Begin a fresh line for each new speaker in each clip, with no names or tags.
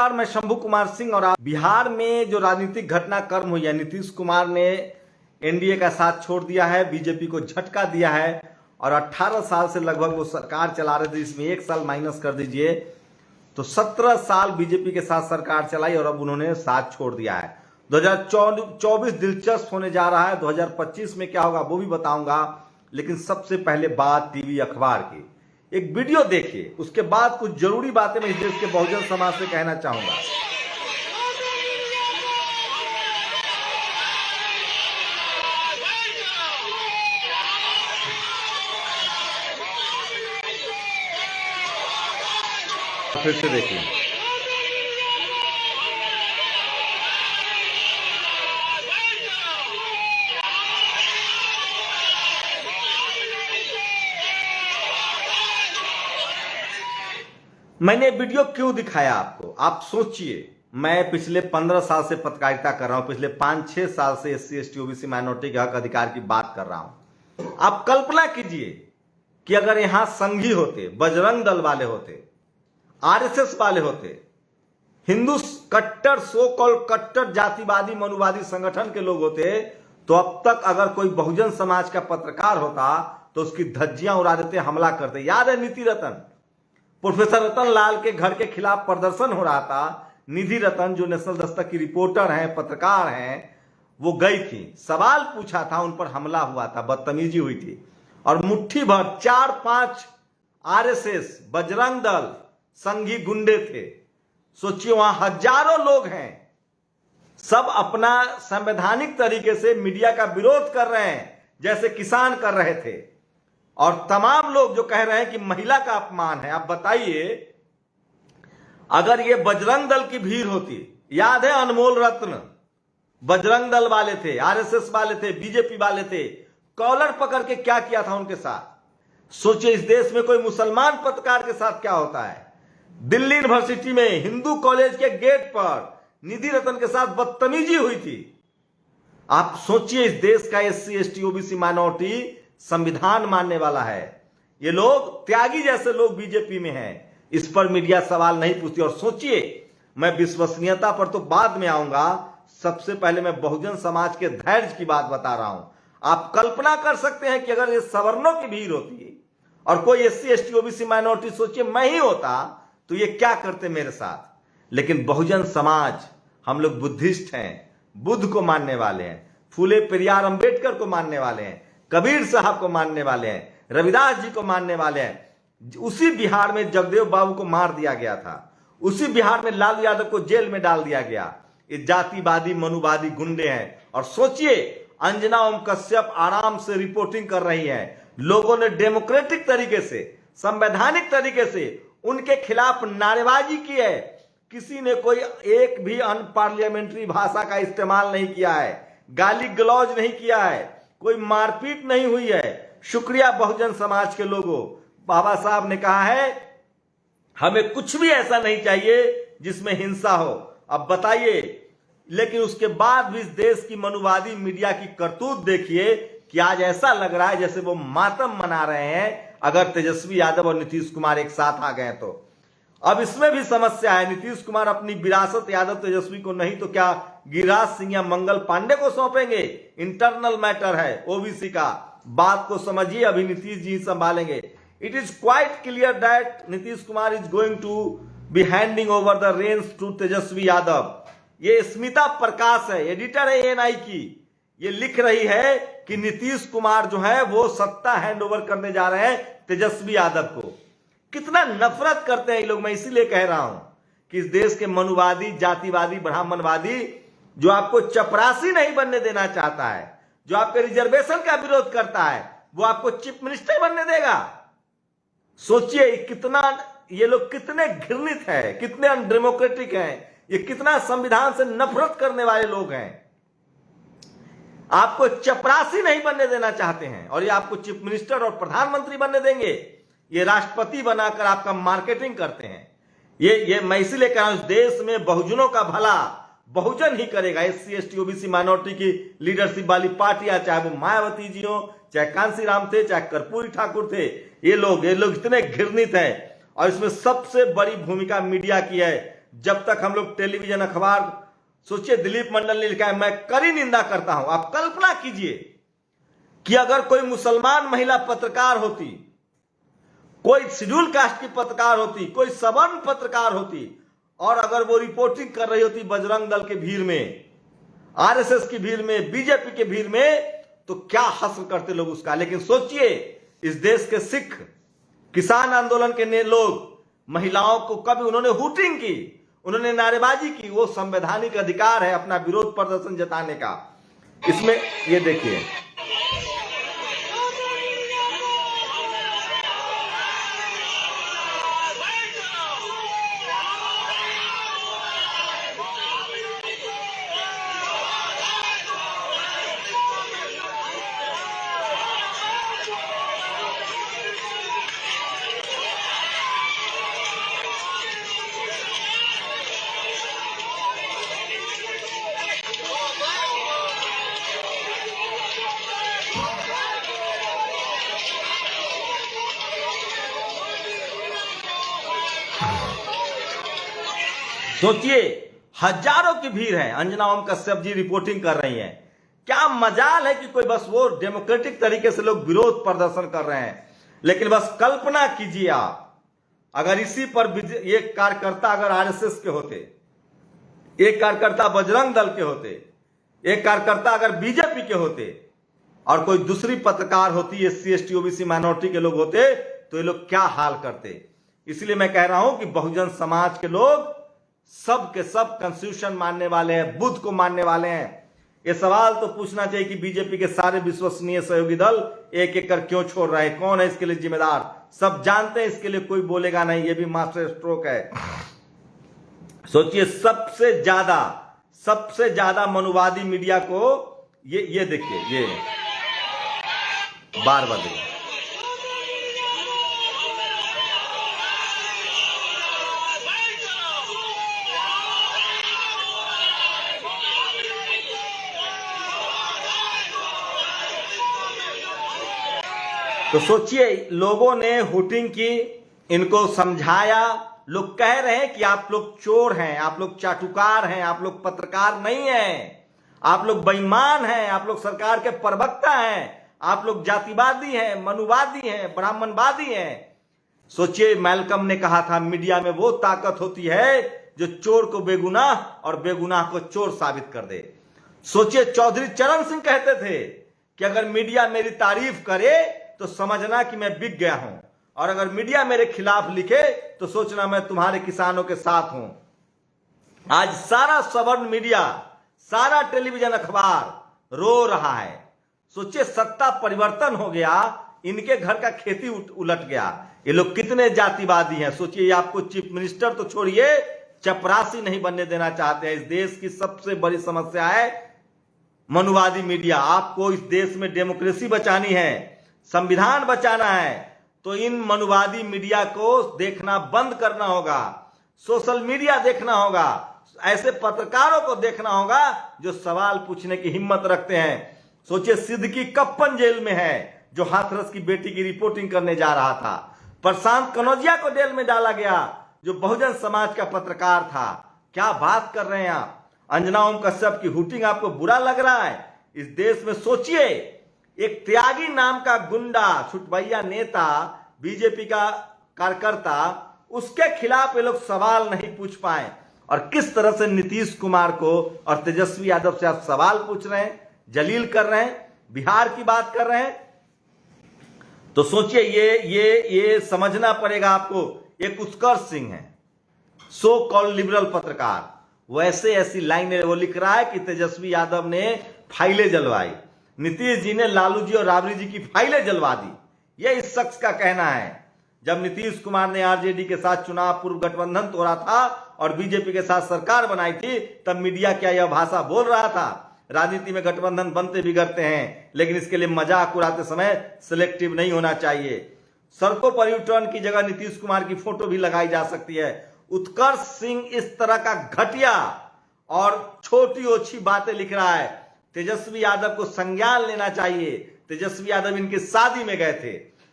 नमस्कार, मैं शंभू कुमार सिंह और आप। बिहार में जो राजनीतिक घटनाक्रम हुई है, नीतीश कुमार ने एनडीए का साथ छोड़ दिया है, बीजेपी को झटका दिया है और 18 साल से लगभग वो सरकार चला रहे थे, इसमें 1 साल माइनस कर दीजिए तो 17 साल बीजेपी के साथ सरकार चलाई और अब उन्होंने साथ छोड़ दिया है। 2024 दिलचस्प होने जा रहा है, 2025 में क्या होगा वो भी बताऊंगा, लेकिन सबसे पहले बात टीवी अखबार की। एक वीडियो देखिए, उसके बाद कुछ जरूरी बातें मैं इस देश के बहुजन समाज से कहना चाहूंगा। फिर से देखिए। मैंने वीडियो क्यों दिखाया आपको, आप सोचिए। मैं पिछले 15 साल से पत्रकारिता कर रहा हूं, पिछले 5-6 साल से SC ST OBC माइनॉरिटी के हक अधिकार की बात कर रहा हूं। आप कल्पना कीजिए कि अगर यहां संघी होते, बजरंग दल वाले होते, RSS वाले होते, हिंदू कट्टर सो कॉल कट्टर जातिवादी मनुवादी संगठन के लोग होते, तो अब तक अगर कोई बहुजन समाज का पत्रकार होता तो उसकी धज्जियां उड़ा देते, हमला करते। याद है नीति रतन, प्रोफेसर रतन लाल के घर के खिलाफ प्रदर्शन हो रहा था। निधि रतन जो नेशनल दस्तक की रिपोर्टर हैं, पत्रकार हैं, वो गई थी, सवाल पूछा था, उन पर हमला हुआ था, बदतमीजी हुई थी और मुट्ठी भर 4-5 RSS बजरंग दल संघी गुंडे थे। सोचिए, वहां हजारों लोग हैं, सब अपना संवैधानिक तरीके से मीडिया का विरोध कर रहे हैं, जैसे किसान कर रहे थे। और तमाम लोग जो कह रहे हैं कि महिला का अपमान है। आप बताइए, अगर ये बजरंग दल की भीड़ होती, याद है अनमोल रत्न बजरंग दल वाले थे, RSS वाले थे, बीजेपी वाले थे, कॉलर पकड़ के क्या किया था उनके साथ। सोचिए, इस देश में कोई मुसलमान पत्रकार के साथ क्या होता है। दिल्ली यूनिवर्सिटी में हिंदू कॉलेज के गेट पर निधि रतन के साथ बदतमीजी हुई थी। आप सोचिए, इस देश का SC ST OBC माइनॉरिटी संविधान मानने वाला है। ये लोग त्यागी जैसे लोग बीजेपी में हैं, इस पर मीडिया सवाल नहीं पूछती। और सोचिए, मैं विश्वसनीयता पर तो बाद में आऊंगा, सबसे पहले मैं बहुजन समाज के धैर्य की बात बता रहा हूं। आप कल्पना कर सकते हैं कि अगर ये सवर्णों की भीड़ होती और कोई SC ST OBC माइनॉरिटी, सोचिए मैं ही होता, तो ये क्या करते मेरे साथ। लेकिन बहुजन समाज, हम लोग बुद्धिस्ट हैं, बुद्ध को मानने वाले हैं, फूले पेरियार अंबेडकर को मानने वाले हैं, कबीर साहब को मानने वाले हैं, रविदास जी को मानने वाले हैं। उसी बिहार में जगदेव बाबू को मार दिया गया था, उसी बिहार में लालू यादव को जेल में डाल दिया गया। ये जातिवादी मनुवादी गुंडे हैं। और सोचिए, अंजना ओम कश्यप आराम से रिपोर्टिंग कर रही है। लोगों ने डेमोक्रेटिक तरीके से, संवैधानिक तरीके से उनके खिलाफ नारेबाजी की है। किसी ने कोई एक भी अनपार्लियामेंट्री भाषा का इस्तेमाल नहीं किया है, गाली गलौज नहीं किया है, कोई मारपीट नहीं हुई है। शुक्रिया बहुजन समाज के लोगों। बाबा साहब ने कहा है, हमें कुछ भी ऐसा नहीं चाहिए जिसमें हिंसा हो। अब बताइए, लेकिन उसके बाद भी इस देश की मनुवादी मीडिया की करतूत देखिए कि आज ऐसा लग रहा है जैसे वो मातम मना रहे हैं अगर तेजस्वी यादव और नीतीश कुमार एक साथ आ गए तो। अब इसमें भी समस्या है। नीतीश कुमार अपनी विरासत यादव तेजस्वी को नहीं तो क्या गिरिराज सिंह या मंगल पांडे को सौंपेंगे। इंटरनल मैटर है OBC का, बात को समझिए, अभी नीतीश जी संभालेंगे। It is quite clear that Nitish Kumar is going to be handing over the reins to Tejashwi Yadav. ये स्मिता प्रकाश है, एडिटर है ANI की, ये लिख रही है कि नीतीश कुमार जो है वो सत्ता हैंड ओवर करने जा रहे हैं तेजस्वी यादव को। कितना नफरत करते हैं ये लोग। मैं इसीलिए कह रहा हूं कि इस देश के मनुवादी, जातिवादी, ब्राह्मणवादी जो आपको चपरासी नहीं बनने देना चाहता है, जो आपके रिजर्वेशन का विरोध करता है, वो आपको चीफ मिनिस्टर बनने देगा। सोचिए कितना ये लोग कितने घृणित है, कितने अनडेमोक्रेटिक हैं, ये कितना संविधान से नफरत करने वाले लोग हैं। आपको चपरासी नहीं बनने देना चाहते हैं और ये आपको चीफ मिनिस्टर और प्रधानमंत्री बनने देंगे। ये राष्ट्रपति बनाकर आपका मार्केटिंग करते हैं। ये मैं इसीलिए कह रहा हूं, इस देश में बहुजनों का भला बहुजन ही करेगा। SC ST OBC माइनॉरिटी की लीडरशिप वाली पार्टियां, चाहे वो मायावती जी हो, चाहे कांसीराम थे, चाहे कर्पूरी ठाकुर थे, ये लोग इतने घृणित हैं। और इसमें सबसे बड़ी भूमिका मीडिया की है। जब तक हम लोग टेलीविजन अखबार, सोचिए दिलीप मंडल ने लिखा है, मैं कड़ी निंदा करता हूं। आप कल्पना कीजिए कि अगर कोई मुसलमान महिला पत्रकार होती, कोई शेड्यूल कास्ट की पत्रकार होती, कोई सवर्ण पत्रकार होती, और अगर वो रिपोर्टिंग कर रही होती बजरंग दल के भीड़ में, आरएसएस की भीड़ में, बीजेपी के भीड़ में, तो क्या हासिल करते लोग उसका। लेकिन सोचिए, इस देश के सिख किसान आंदोलन के लोग महिलाओं को कभी उन्होंने हुटिंग की, उन्होंने नारेबाजी की। वो संवैधानिक अधिकार है अपना विरोध प्रदर्शन जताने का। इसमें ये देखिए, सोचिए हजारों की भीड़ है। अंजना ओम कश्यप जी रिपोर्टिंग कर रही हैं। क्या मजाल है कि कोई बस वो डेमोक्रेटिक तरीके से लोग विरोध प्रदर्शन कर रहे हैं। लेकिन बस कल्पना कीजिए आप, अगर इसी पर ये कार्यकर्ता अगर आरएसएस के होते, एक कार्यकर्ता बजरंग दल के होते, एक कार्यकर्ता अगर बीजेपी के होते, और कोई दूसरी पत्रकार होती, एससी एसटी ओबीसी माइनॉरिटी के लोग होते, तो ये लोग क्या हाल करते। इसलिए मैं कह रहा हूं कि बहुजन समाज के लोग सब के सब कॉन्स्टिट्यूशन मानने वाले हैं, बुद्ध को मानने वाले हैं। ये सवाल तो पूछना चाहिए कि बीजेपी के सारे विश्वसनीय सहयोगी दल एक एक कर क्यों छोड़ रहे हैं, कौन है इसके लिए जिम्मेदार। सब जानते हैं, इसके लिए कोई बोलेगा नहीं, ये भी मास्टर स्ट्रोक है। सोचिए सबसे ज्यादा मनुवादी मीडिया को ये देखिए, ये बार देखिए, तो सोचिए लोगों ने हुटिंग की, इनको समझाया। लोग कह रहे हैं कि आप लोग चोर हैं, आप लोग चाटुकार हैं, आप लोग पत्रकार नहीं हैं, आप लोग बेईमान हैं, आप लोग सरकार के प्रवक्ता हैं, आप लोग जातिवादी हैं, मनुवादी हैं, ब्राह्मणवादी हैं। सोचिए मैल्कम ने कहा था, मीडिया में वो ताकत होती है जो चोर को बेगुनाह और बेगुनाह को चोर साबित कर दे। सोचिए चौधरी चरण सिंह कहते थे कि अगर मीडिया मेरी तारीफ करे तो समझना कि मैं बिक गया हूं, और अगर मीडिया मेरे खिलाफ लिखे तो सोचना मैं तुम्हारे किसानों के साथ हूं। आज सारा सवर्ण मीडिया, सारा टेलीविजन अखबार रो रहा है। सोचिए सत्ता परिवर्तन हो गया, इनके घर का खेती उलट गया। ये लोग कितने जातिवादी हैं। सोचिए आपको चीफ मिनिस्टर तो छोड़िए, चपरासी नहीं बनने देना चाहते हैं। इस देश की सबसे बड़ी समस्या है मनुवादी मीडिया। आपको इस देश में डेमोक्रेसी बचानी है, संविधान बचाना है, तो इन मनुवादी मीडिया को देखना बंद करना होगा, सोशल मीडिया देखना होगा, ऐसे पत्रकारों को देखना होगा जो सवाल पूछने की हिम्मत रखते हैं। सोचिए सिद्दीकी कप्पन जेल में है, जो हाथरस की बेटी की रिपोर्टिंग करने जा रहा था। प्रशांत कनौजिया को जेल में डाला गया, जो बहुजन समाज का पत्रकार था। क्या बात कर रहे हैं आप। अंजना ओम कश्यप की हुटिंग आपको बुरा लग रहा है। इस देश में सोचिए एक त्यागी नाम का गुंडा, छुटभैया नेता, बीजेपी का कार्यकर्ता, उसके खिलाफ ये लोग सवाल नहीं पूछ पाए, और किस तरह से नीतीश कुमार को और तेजस्वी यादव से आप सवाल पूछ रहे हैं, जलील कर रहे हैं, बिहार की बात कर रहे हैं। तो सोचिए ये समझना पड़ेगा आपको। एक उत्कर्ष सिंह है, सो कॉल्ड लिबरल पत्रकार, वैसे ऐसी लाइन वो लिख रहा है कि तेजस्वी यादव ने फाइलें जलवाई, नीतीश जी ने लालू जी और राबड़ी जी की फाइलें जलवा दी। यह इस शख्स का कहना है। जब नीतीश कुमार ने आरजेडी के साथ चुनाव पूर्व गठबंधन तोड़ा था और बीजेपी के साथ सरकार बनाई थी, तब मीडिया क्या यह भाषा बोल रहा था। राजनीति में गठबंधन बनते बिगड़ते हैं, लेकिन इसके लिए मजाक उड़ाते समय सिलेक्टिव नहीं होना चाहिए। सड़कों पर यू टर्न की जगह नीतीश कुमार की फोटो भी लगाई जा सकती है। उत्कर्ष सिंह इस तरह का घटिया और छोटी ओछी बातें लिख रहा है। तेजस्वी यादव को संज्ञान लेना चाहिए। तेजस्वी यादव इनकी शादी में गए थे।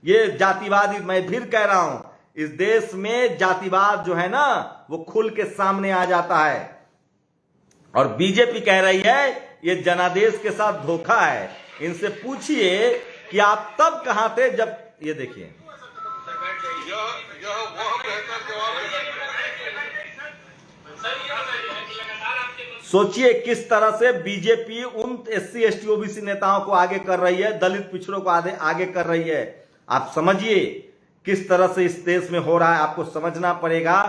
ये जातिवादी, मैं फिर कह रहा हूं, इस देश में जातिवाद जो है ना वो खुल के सामने आ जाता है। और बीजेपी कह रही है ये जनादेश के साथ धोखा है। इनसे पूछिए कि आप तब कहां थे जब, ये देखिए सोचिए किस तरह से बीजेपी उन एससी एसटी ओबीसी नेताओं को आगे कर रही है, दलित पिछड़ों को आगे कर रही है। आप समझिए किस तरह से इस देश में हो रहा है, आपको समझना पड़ेगा।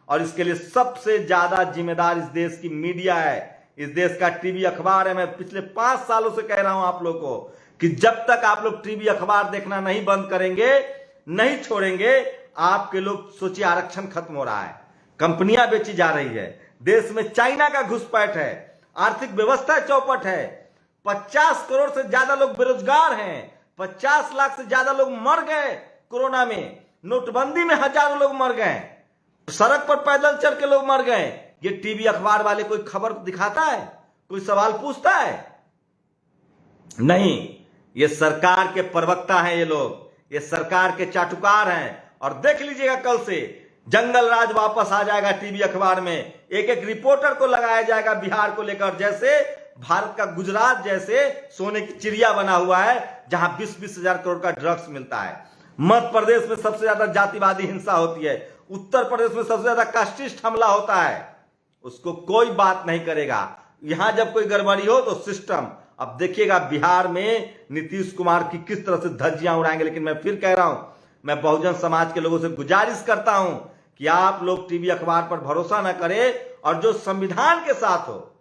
और इसके लिए सबसे ज्यादा जिम्मेदार इस देश की मीडिया है, इस देश का टीवी अखबार है। मैं पिछले 5 सालों से कह रहा हूं आप लोग को कि जब तक आप लोग टीवी अखबार देखना नहीं बंद करेंगे, नहीं छोड़ेंगे, आपके लोग सोचिए आरक्षण खत्म हो रहा है, कंपनियां बेची जा रही है, देश में चाइना का घुसपैठ है, आर्थिक व्यवस्था चौपट है, 50 करोड़ से ज्यादा लोग बेरोजगार हैं, 50 लाख से ज्यादा लोग मर गए कोरोना में, नोटबंदी में हजारों लोग मर गए, सड़क पर पैदल चल के लोग मर गए। ये टीवी अखबार वाले कोई खबर दिखाता है, कोई सवाल पूछता है? नहीं, ये सरकार के प्रवक्ता हैं ये लोग, ये सरकार के चाटुकार हैं। और देख लीजिएगा कल से जंगल राज वापस आ जाएगा टीवी अखबार में, एक एक रिपोर्टर को लगाया जाएगा बिहार को लेकर, जैसे भारत का गुजरात जैसे सोने की चिड़िया बना हुआ है जहां 20-20 हजार करोड़ का ड्रग्स मिलता है। मध्य प्रदेश में सबसे ज्यादा जातिवादी हिंसा होती है, उत्तर प्रदेश में सबसे ज्यादा कास्टिस्ट हमला होता है, उसको कोई बात नहीं करेगा। यहां जब कोई गड़बड़ी हो तो सिस्टम। अब देखिएगा बिहार में नीतीश कुमार की किस तरह से धज्जियां उड़ाएंगे। लेकिन मैं फिर कह रहा हूं, मैं बहुजन समाज के लोगों से गुजारिश करता हूं कि आप लोग टीवी अखबार पर भरोसा ना करें, और जो संविधान के साथ हो,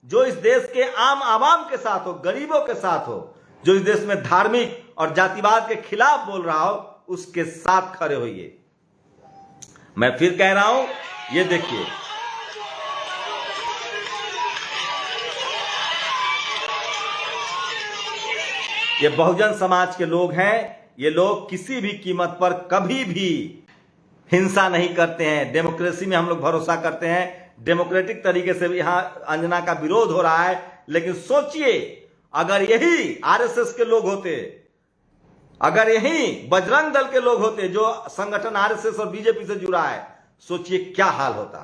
जो इस देश के आम आवाम के साथ हो, गरीबों के साथ हो, जो इस देश में धार्मिक और जातिवाद के खिलाफ बोल रहा हो, उसके साथ खड़े होइए। मैं फिर कह रहा हूं, ये देखिए ये बहुजन समाज के लोग हैं। ये लोग किसी भी कीमत पर कभी भी हिंसा नहीं करते हैं। डेमोक्रेसी में हम लोग भरोसा करते हैं, डेमोक्रेटिक तरीके से यहां अंजना का विरोध हो रहा है। लेकिन सोचिए अगर यही आरएसएस के लोग होते, अगर यही बजरंग दल के लोग होते, जो संगठन आरएसएस और बीजेपी से जुड़ा है, सोचिए क्या हाल होता,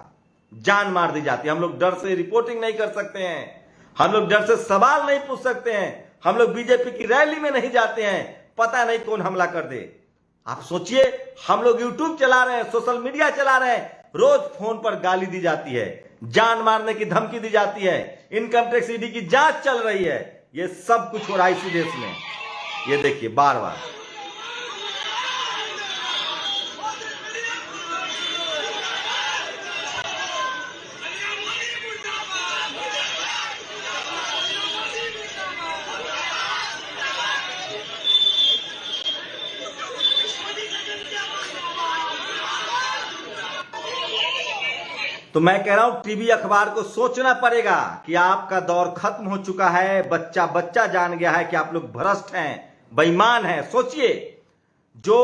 जान मार दी जाती। हम लोग डर से रिपोर्टिंग नहीं कर सकते हैं, हम लोग डर से सवाल नहीं पूछ सकते हैं, हम लोग बीजेपी की रैली में नहीं जाते हैं, पता नहीं कौन हमला कर दे। आप सोचिए हम लोग यूट्यूब चला रहे हैं, सोशल मीडिया चला रहे हैं, रोज फोन पर गाली दी जाती है, जान मारने की धमकी दी जाती है, इनकम टैक्स ईडी की जांच चल रही है। ये सब कुछ हो रहा है इसी देश में। ये देखिए बार बार तो मैं कह रहा हूं टीवी अखबार को सोचना पड़ेगा कि आपका दौर खत्म हो चुका है। बच्चा बच्चा जान गया है कि आप लोग भ्रष्ट हैं, बेईमान हैं। सोचिए जो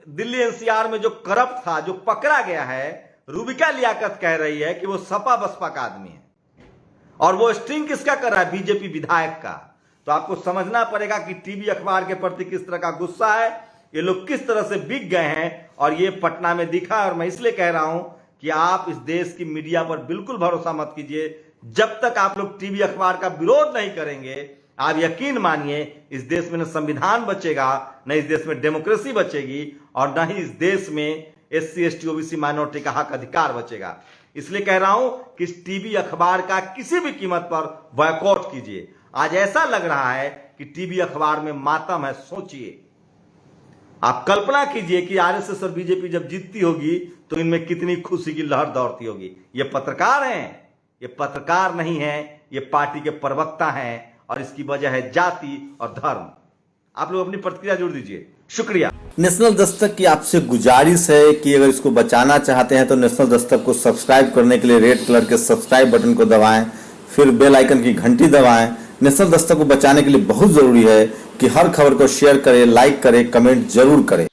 दिल्ली एनसीआर में जो करप्ट था, जो पकड़ा गया है, रूबिका लियाकत कह रही है कि वो सपा बसपा का आदमी है, और वो स्ट्रिंग किसका कर रहा है? बीजेपी विधायक का। तो आपको समझना पड़ेगा कि टीवी अखबार के प्रति किस तरह का गुस्सा है, ये लोग किस तरह से बिक गए हैं। और ये पटना में दिखा, और मैं इसलिए कह रहा हूं कि आप इस देश की मीडिया पर बिल्कुल भरोसा मत कीजिए। जब तक आप लोग टीवी अखबार का विरोध नहीं करेंगे, आप यकीन मानिए इस देश में न संविधान बचेगा, न इस देश में डेमोक्रेसी बचेगी, और न ही इस देश में एससी एसटी ओबीसी माइनॉरिटी का हक अधिकार बचेगा। इसलिए कह रहा हूं कि इस टीवी अखबार का किसी भी कीमत पर बॉयकॉट कीजिए। आज ऐसा लग रहा है कि टीवी अखबार में मातम है। सोचिए, आप कल्पना कीजिए कि आरएसएस और बीजेपी जब जीतती होगी तो इनमें कितनी खुशी की लहर दौड़ती होगी। ये पत्रकार हैं, ये पत्रकार नहीं हैं, ये पार्टी के प्रवक्ता हैं, और इसकी वजह है जाति और धर्म। आप लोग अपनी प्रतिक्रिया जोड़ दीजिए। शुक्रिया।
नेशनल दस्तक की आपसे गुजारिश है कि अगर इसको बचाना चाहते हैं तो नेशनल दस्तक को सब्सक्राइब करने के लिए रेड कलर के सब्सक्राइब बटन को दबाएं, फिर बेल आइकन की घंटी दबाएं। नेशनल दस्तक को बचाने के लिए बहुत जरूरी है कि हर खबर को शेयर करें, लाइक करें, कमेंट जरूर करें।